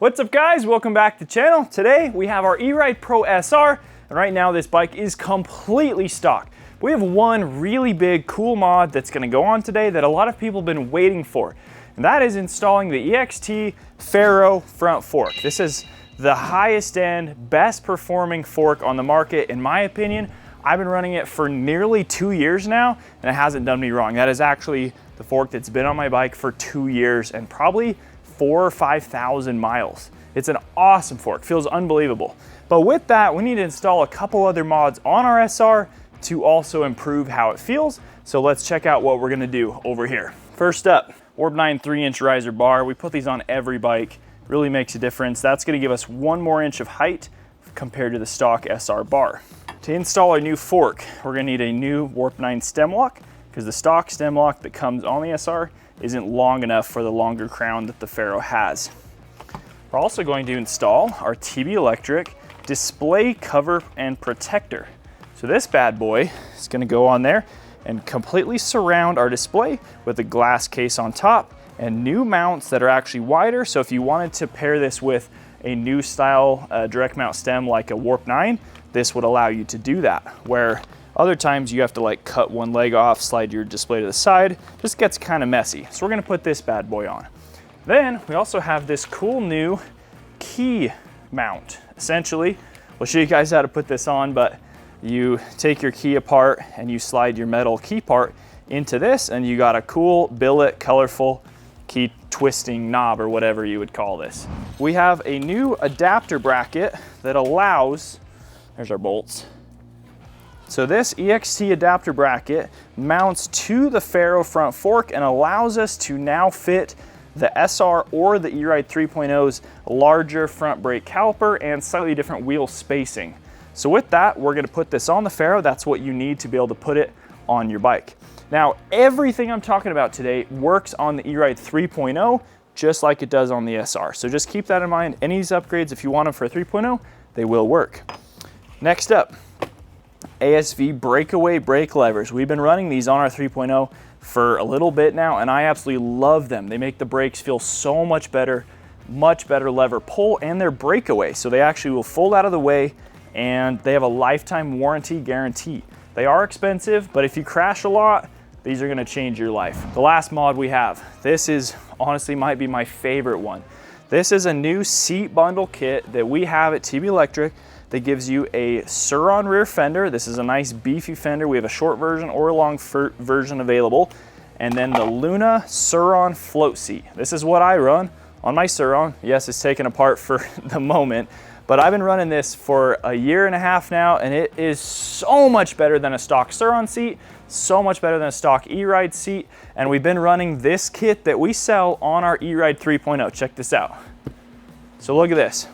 What's up guys, welcome back to the channel. Today we have our Eride Pro SR, and right now this bike is completely stock. We have one really big cool mod that's gonna go on today that a lot of people have been waiting for, and that is installing the EXT Ferro front fork. This is the highest end, best performing fork on the market in my opinion. I've been running it for nearly 2 years now, and it hasn't done me wrong. That is actually the fork that's been on my bike for 2 years and probably 4,000 or 5,000 miles. It's an awesome fork, feels unbelievable. But with that, we need to install a couple other mods on our SR to also improve how it feels. So let's check out what we're gonna do over here. First up, Warp 9 3-inch riser bar. We put these on every bike, really makes a difference. That's gonna give us 1 more inch of height compared to the stock SR bar. To install our new fork, we're gonna need a new Warp 9 stem lock because the stock stem lock that comes on the SR isn't long enough for the longer crown that the Ferro has. We're also going to install our TB Electric display cover and protector. So this bad boy is gonna go on there and completely surround our display with a glass case on top and new mounts that are actually wider. So if you wanted to pair this with a new style direct mount stem like a Warp 9, this would allow you to do that. Where other times you have to like cut one leg off, slide your display to the side. Just gets kind of messy. So we're gonna put this bad boy on. Then we also have this cool new key mount. Essentially, we'll show you guys how to put this on, but you take your key apart and you slide your metal key part into this and you got a cool billet, colorful key twisting knob or whatever you would call this. We have a new adapter bracket that allows, there's our bolts. So this EXT adapter bracket mounts to the Ferro front fork and allows us to now fit the SR or the Eride 3.0's larger front brake caliper and slightly different wheel spacing. So with that, we're gonna put this on the Ferro. That's what you need to be able to put it on your bike. Now, everything I'm talking about today works on the Eride 3.0, just like it does on the SR. So just keep that in mind. Any of these upgrades, if you want them for a 3.0, they will work. Next up, ASV breakaway brake levers. We've been running these on our 3.0 for a little bit now, and I absolutely love them. They make the brakes feel so much better lever pull, and they're breakaway. So they actually will fold out of the way, and they have a lifetime warranty guarantee. They are expensive, but if you crash a lot, these are gonna change your life. The last mod we have, this is honestly might be my favorite one. This is a new seat bundle kit that we have at TB Electric that gives you a Surron rear fender. This is a nice beefy fender. We have a short version or a long version available. And then the Luna Surron float seat. This is what I run on my Surron. Yes, it's taken apart for the moment, but I've been running this for a year and a half now, and it is so much better than a stock Surron seat, so much better than a stock Eride seat. And we've been running this kit that we sell on our Eride 3.0. Check this out. So look at this.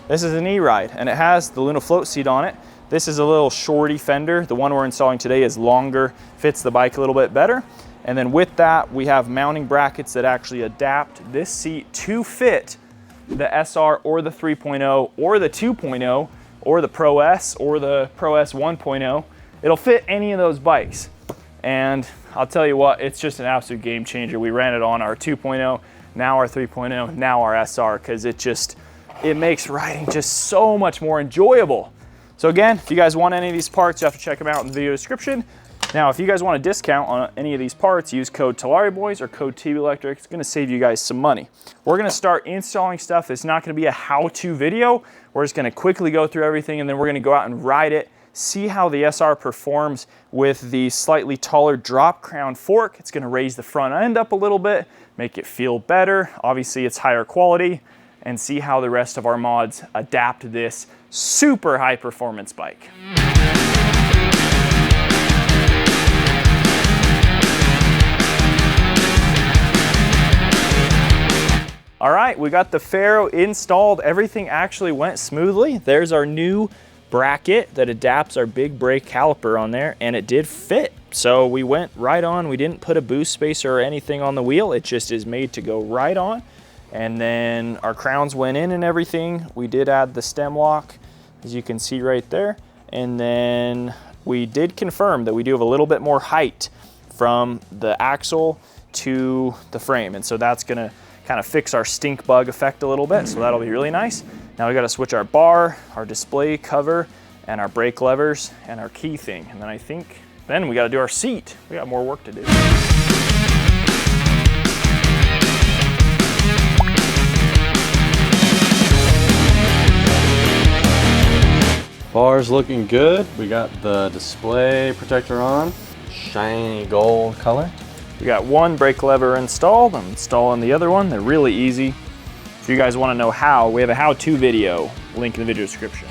This is an Eride, and it has the Luna float seat on it. This is a little shorty fender. The one we're installing today is longer, fits the bike a little bit better. And then with that, we have mounting brackets that actually adapt this seat to fit the SR or the 3.0 or the 2.0 or the Pro S or the Pro S 1.0. It'll fit any of those bikes. And I'll tell you what, it's just an absolute game changer. We ran it on our 2.0, now our 3.0, now our SR, because it makes riding just so much more enjoyable. So again, if you guys want any of these parts, you have to check them out in the video description. Now, if you guys want a discount on any of these parts, use code Talaria Boys or code TB Electric. It's gonna save you guys some money. We're gonna start installing stuff. It's not gonna be a how-to video. We're just gonna quickly go through everything, and then we're gonna go out and ride it, see how the SR performs with the slightly taller drop crown fork. It's gonna raise the front end up a little bit, make it feel better. Obviously, it's higher quality, and see how the rest of our mods adapt this super high performance bike. All right, we got the Ferro installed. Everything actually went smoothly. There's our new bracket that adapts our big brake caliper on there, and it did fit. So we went right on. We didn't put a boost spacer or anything on the wheel. It just is made to go right on. And then our crowns went in and everything. We did add the stem lock, as you can see right there. And then we did confirm that we do have a little bit more height from the axle to the frame. And so that's gonna kind of fix our stink bug effect a little bit, so that'll be really nice. Now we got to switch our bar, our display cover, and our brake levers, and our key thing. And then I think, then we got to do our seat. We got more work to do. Bar's looking good. We got the display protector on, shiny gold color. We got one brake lever installed. I'm installing the other one. They're really easy. If you guys want to know how, we have a how-to video, link in the video description.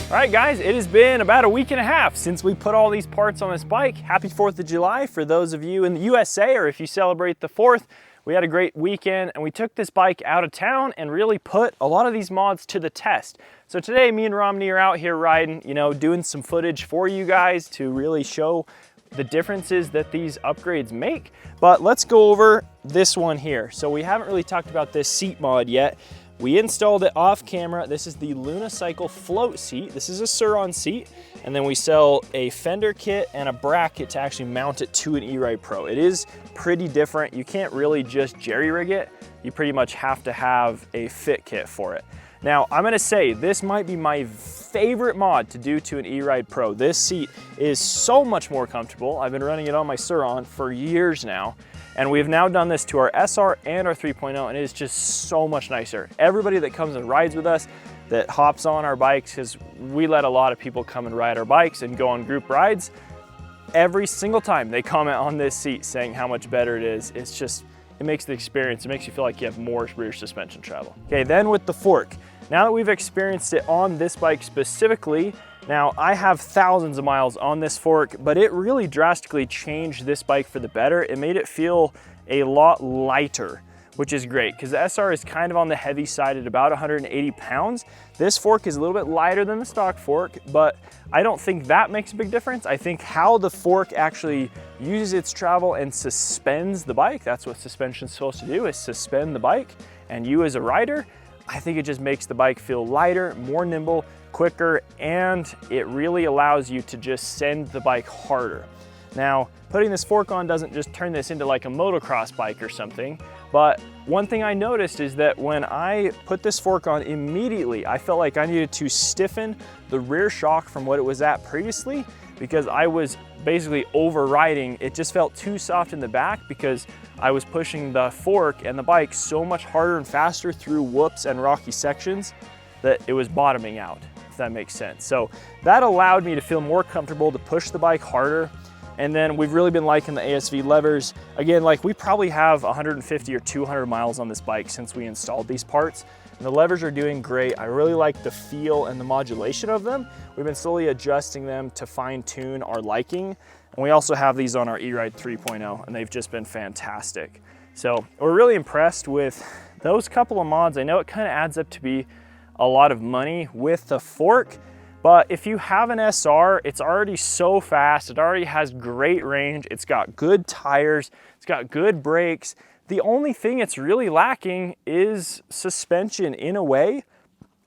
All right, guys, it has been about a week and a half since we put all these parts on this bike. Happy 4th of July for those of you in the USA, or if you celebrate the 4th. We had a great weekend and we took this bike out of town and really put a lot of these mods to the test. So today me and Romney are out here riding, you know, doing some footage for you guys to really show the differences that these upgrades make. But let's go over this one here. So we haven't really talked about this seat mod yet. We installed it off camera. This is the Lunicycle float seat. This is a Surron seat. And then we sell a fender kit and a bracket to actually mount it to an Eride Pro. It is pretty different. You can't really just jerry rig it. You pretty much have to have a fit kit for it. Now, I'm gonna say this might be my favorite mod to do to an Eride Pro. This seat is so much more comfortable. I've been running it on my Surron for years now. And we've now done this to our SR and our 3.0, and it is just so much nicer. Everybody that comes and rides with us, that hops on our bikes, because we let a lot of people come and ride our bikes and go on group rides, every single time they comment on this seat saying how much better it is. It's just, it makes the experience, it makes you feel like you have more rear suspension travel. Okay, then with the fork. Now that we've experienced it on this bike specifically, now I have thousands of miles on this fork, but it really drastically changed this bike for the better. It made it feel a lot lighter, which is great because the SR is kind of on the heavy side at about 180 pounds. This fork is a little bit lighter than the stock fork, but I don't think that makes a big difference. I think how the fork actually uses its travel and suspends the bike, that's what suspension is supposed to do, is suspend the bike. And you as a rider, I think it just makes the bike feel lighter, more nimble, quicker, and it really allows you to just send the bike harder. Now, putting this fork on doesn't just turn this into like a motocross bike or something, but one thing I noticed is that when I put this fork on immediately, I felt like I needed to stiffen the rear shock from what it was at previously because I was basically overriding. It just felt too soft in the back because I was pushing the fork and the bike so much harder and faster through whoops and rocky sections that it was bottoming out, if that makes sense. So that allowed me to feel more comfortable to push the bike harder. And then we've really been liking the ASV levers. Again, like we probably have 150 or 200 miles on this bike since we installed these parts. And the levers are doing great. I really like the feel and the modulation of them. We've been slowly adjusting them to fine tune our liking. And we also have these on our Eride 3.0 and they've just been fantastic. So we're really impressed with those couple of mods. I know it kind of adds up to be a lot of money with the fork, but if you have an SR, it's already so fast. It already has great range. It's got good tires. It's got good brakes. The only thing it's really lacking is suspension in a way.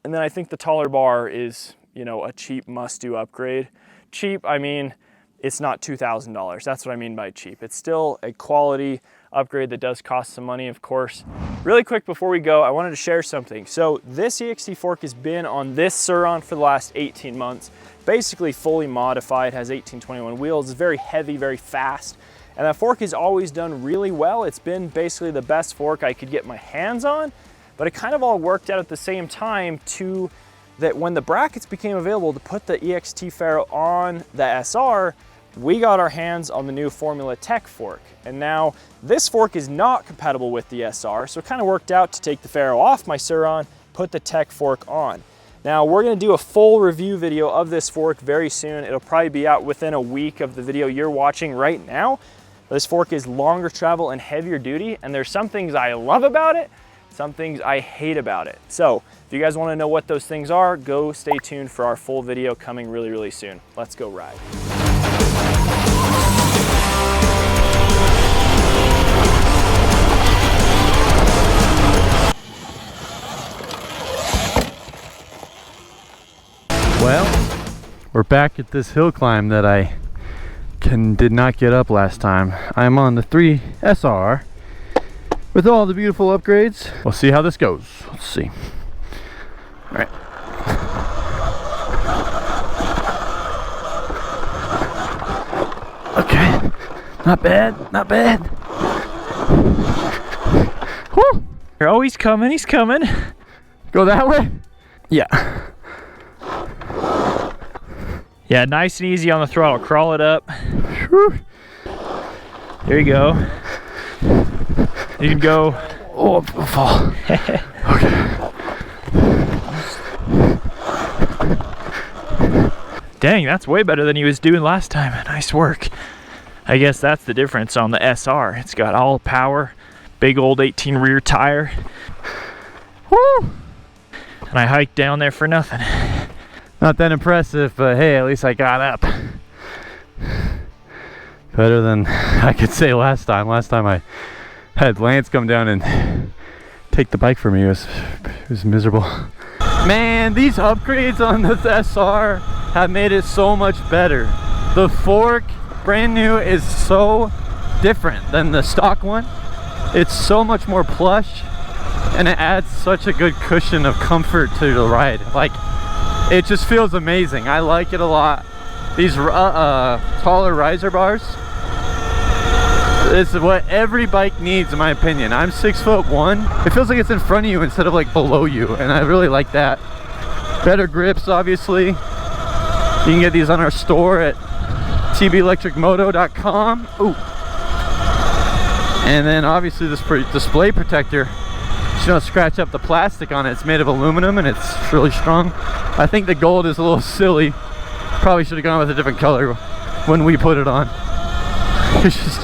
And then I think the taller bar is, you know, a cheap must-do upgrade. Cheap, I mean, it's not $2,000. That's what I mean by cheap. It's still a quality upgrade that does cost some money, of course. Really quick before we go, I wanted to share something. So this EXT fork has been on this Surron for the last 18 months, basically fully modified, has 1821 wheels, it's very heavy, very fast. And that fork has always done really well. It's been basically the best fork I could get my hands on, but it kind of all worked out at the same time to that when the brackets became available to put the EXT Ferro on the SR, we got our hands on the new Formula Tech fork. And now this fork is not compatible with the SR, so it kind of worked out to take the Ferro off my Surron, put the Tech fork on. Now we're gonna do a full review video of this fork very soon. It'll probably be out within a week of the video you're watching right now. This fork is longer travel and heavier duty, and there's some things I love about it, some things I hate about it. So if you guys wanna know what those things are, go stay tuned for our full video coming really, really soon. Let's go ride. Well, we're back at this hill climb that I did not get up last time. I'm on the 3 SR with all the beautiful upgrades. We'll see how this goes. Let's see. All right. Okay, not bad, not bad. Woo! Oh, he's coming, he's coming. Go that way? Yeah. Yeah, nice and easy on the throttle. Crawl it up. Whew. There you go. You can go. Oh, I'll fall. Okay. Dang, that's way better than he was doing last time. Nice work. I guess that's the difference on the SR. It's got all power, big old 18 rear tire. Woo! And I hiked down there for nothing. Not that impressive, but hey, at least I got up. Better than I could say last time. Last time I had Lance come down and take the bike from me. It was miserable. Man, these upgrades on this SR have made it so much better. The fork, brand new, is so different than the stock one. It's so much more plush, and it adds such a good cushion of comfort to the ride. Like, it just feels amazing. I like it a lot. These taller riser bars, it's what every bike needs in my opinion. I'm 6'1". It feels like it's in front of you instead of like below you, and I really like that. Better grips, obviously. You can get these on our store at tbelectricmoto.com. Ooh. And then obviously this display protector, you don't scratch up the plastic on it. It's made of aluminum and it's really strong. I think the gold is a little silly. Probably should have gone with a different color when we put it on. It's just,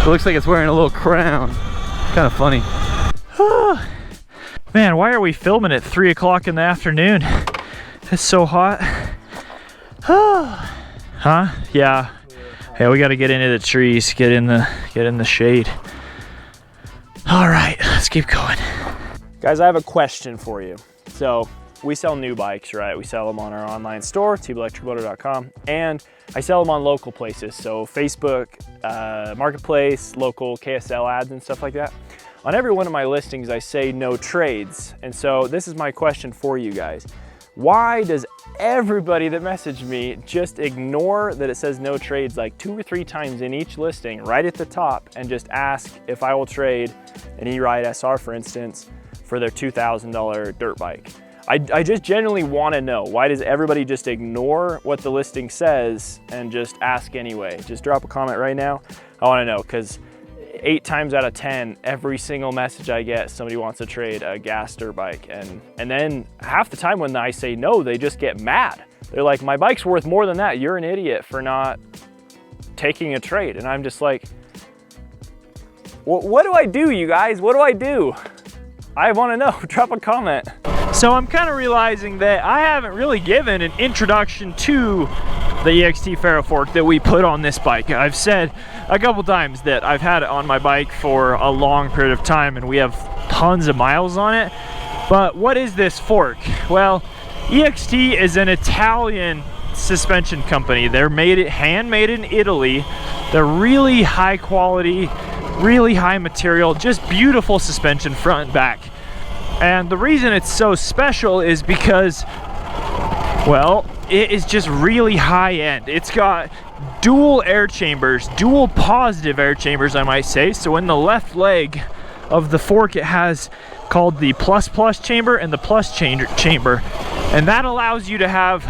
it looks like it's wearing a little crown. Kind of funny. Man, why are we filming at 3 o'clock in the afternoon? It's so hot. Huh? Yeah. Hey, we gotta get into the trees, get in the shade. All right, let's keep going. Guys, I have a question for you. So we sell new bikes, right? We sell them on our online store, tbelectricmoto.com, and I sell them on local places. So Facebook, Marketplace, local KSL ads and stuff like that. On every one of my listings, I say no trades. And so this is my question for you guys. Why does everybody that messaged me just ignore that it says no trades like 2 or 3 times in each listing right at the top and just ask if I will trade an Eride SR, for instance, for their $2,000 dirt bike? I just genuinely want to know, why does everybody just ignore what the listing says and just ask anyway? Just drop a comment right now. I want to know, because 8 times out of 10, every single message I get, somebody wants to trade a gas dirt bike. And then half the time when I say no, they just get mad. They're like, my bike's worth more than that. You're an idiot for not taking a trade. And I'm just like, what do I do, you guys? What do I do? I want to know. Drop a comment. So I'm kind of realizing that I haven't really given an introduction to the EXT Ferro fork that we put on this bike. I've said a couple times that I've had it on my bike for a long period of time and we have tons of miles on it. But what is this fork? Well, EXT is an Italian suspension company. They're handmade in Italy. They're really high quality, really high material, just beautiful suspension front and back. And the reason it's so special is because, well, it is just really high end. It's got dual air chambers, dual positive air chambers, I might say. So in the left leg of the fork, it has called the plus chamber and the plus chamber. And that allows you to have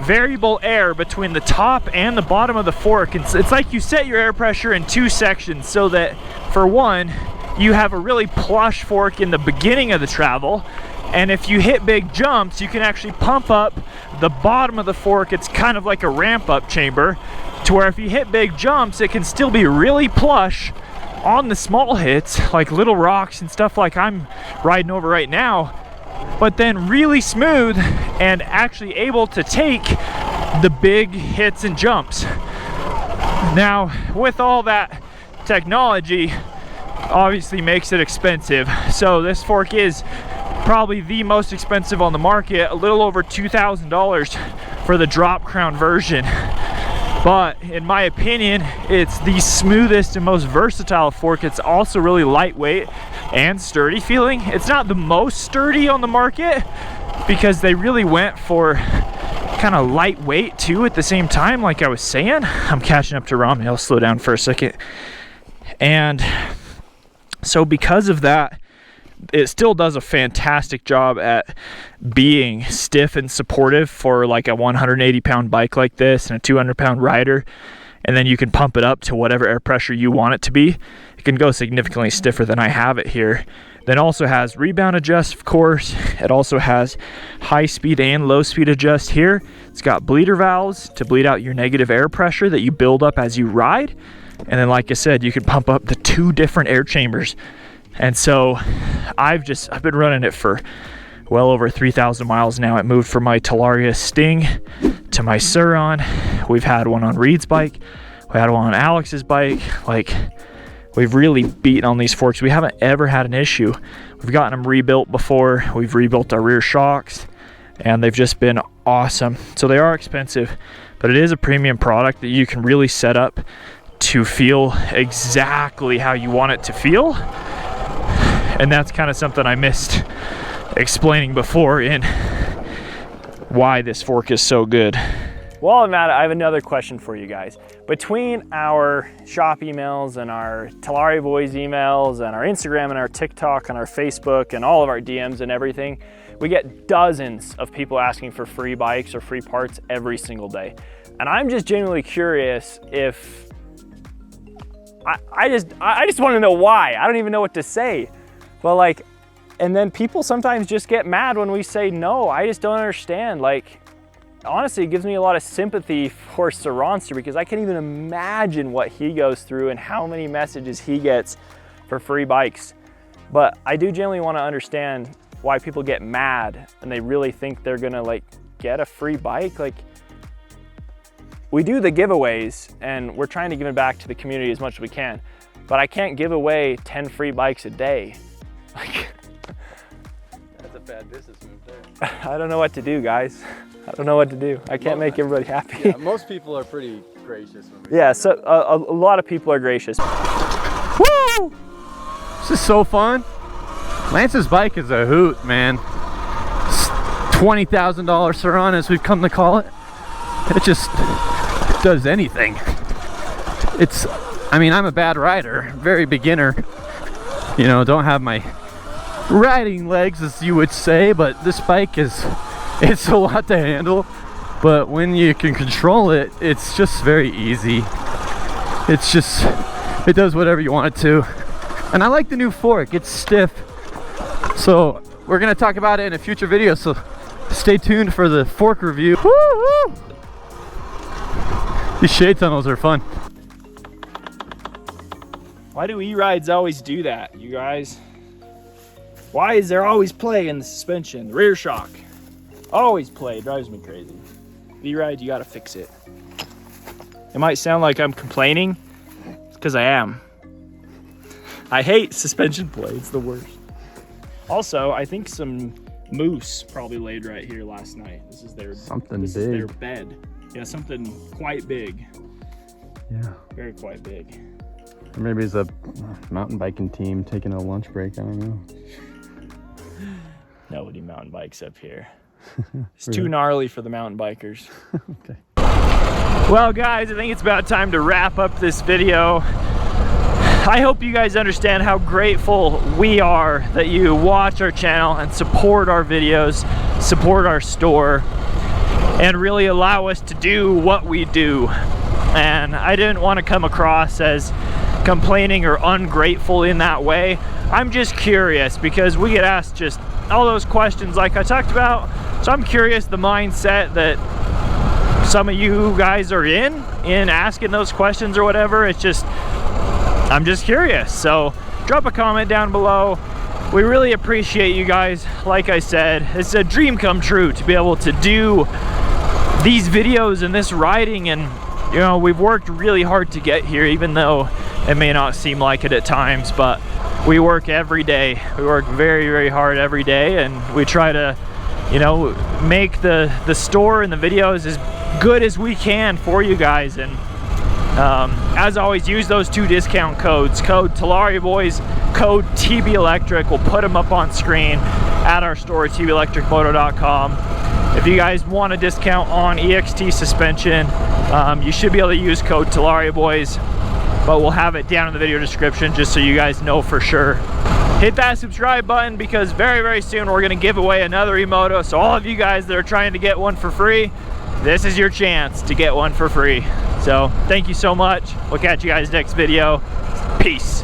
variable air between the top and the bottom of the fork. It's like you set your air pressure in 2 sections so that, for one, you have a really plush fork in the beginning of the travel, and if you hit big jumps, you can actually pump up the bottom of the fork. It's kind of like a ramp up chamber, to where if you hit big jumps, it can still be really plush on the small hits, like little rocks and stuff like I'm riding over right now, but then really smooth and actually able to take the big hits and jumps. Now, with all that technology, obviously makes it expensive. So this fork is probably the most expensive on the market, a little over $2,000 for the drop crown version. but in my opinion, it's the smoothest and most versatile fork. It's also really lightweight and sturdy feeling. It's not the most sturdy on the market because they really went for kind of lightweight too at the same time, like I was saying. I'm catching up to Rami. I'll slow down for a second. And so because of that, it still does a fantastic job at being stiff and supportive for like a 180-pound bike like this and a 200-pound rider. And then you can pump it up to whatever air pressure you want it to be. It can go significantly stiffer than I have it here. Then also has rebound adjust, of course. It also has high speed and low speed adjust here. It's got bleeder valves to bleed out your negative air pressure that you build up as you ride. And then, like I said, you can pump up to 2 different air chambers. And so I've been running it for well over 3,000 miles now. It moved from my Talaria Sting to my Surron. We've had one on Reed's bike. We had one on Alex's bike. Like, we've really beaten on these forks. We haven't ever had an issue. We've gotten them rebuilt before. We've rebuilt our rear shocks, and they've just been awesome. So they are expensive, but it is a premium product that you can really set up to feel exactly how you want it to feel. And that's kind of something I missed explaining before in why this fork is so good. While I'm at it, I have another question for you guys. Between our shop emails and our Talaria Boys emails and our Instagram and our TikTok and our Facebook and all of our DMs and everything, we get dozens of people asking for free bikes or free parts every single day. And I'm just genuinely curious if, I just want to know why. I don't even know what to say. But like, and then people sometimes just get mad when we say no. I just don't understand. Like, honestly, it gives me a lot of sympathy for Surronster because I can't even imagine what he goes through and how many messages he gets for free bikes. But I do genuinely want to understand why people get mad and they really think they're gonna like get a free bike. Like, we do the giveaways and we're trying to give it back to the community as much as we can, but I can't give away 10 free bikes a day. Like, that's a bad business move there. I don't know what to do, guys. I don't know what to do. I can't make everybody happy. Yeah, most people are pretty gracious when we yeah, so a lot of people are gracious. Woo! This is so fun. Lance's bike is a hoot, man. $20,000 Surron, as we've come to call it. It just does anything. I mean, I'm a bad rider, very beginner. You know, don't have my riding legs, as you would say, but this bike it's a lot to handle. But when you can control it, it's just very easy. It does whatever you want it to. And I like the new fork, it's stiff. So we're gonna talk about it in a future video, so stay tuned for the fork review. Woo-hoo! These shade tunnels are fun. Why do e-rides always do that, you guys? Why is there always play in the suspension? The rear shock. Always play, it drives me crazy. E-ride, you gotta fix it. It might sound like I'm complaining, because I am. I hate suspension play, it's the worst. Also, I think some moose probably laid right here last night. This is their their bed. Yeah, something quite big. Yeah. Very quite big. Or maybe it's a mountain biking team taking a lunch break, I don't know. Nobody mountain bikes up here. It's too gnarly for the mountain bikers. Okay. Well guys, I think it's about time to wrap up this video. I hope you guys understand how grateful we are that you watch our channel and support our videos, support our store, and really allow us to do what we do. And I didn't want to come across as complaining or ungrateful in that way. I'm just curious because we get asked just all those questions like I talked about. So I'm curious the mindset that some of you guys are in asking those questions or whatever. It's just, I'm just curious. So drop a comment down below. We really appreciate you guys. Like I said, it's a dream come true to be able to do these videos and this riding, and you know, we've worked really hard to get here, even though it may not seem like it at times, but we work every day. We work very, very hard every day, and we try to, you know, make the store and the videos as good as we can for you guys. And as always, use those 2 discount codes, code Talaria Boys, code TB Electric. We'll put them up on screen at our store at tbelectricmoto.com. If you guys want a discount on EXT suspension, you should be able to use code Talaria Boys, but we'll have it down in the video description just so you guys know for sure. Hit that subscribe button, because very, very soon we're going to give away another e-moto. So all of you guys that are trying to get one for free, this is your chance to get one for free. So thank you so much. We'll catch you guys next video. Peace.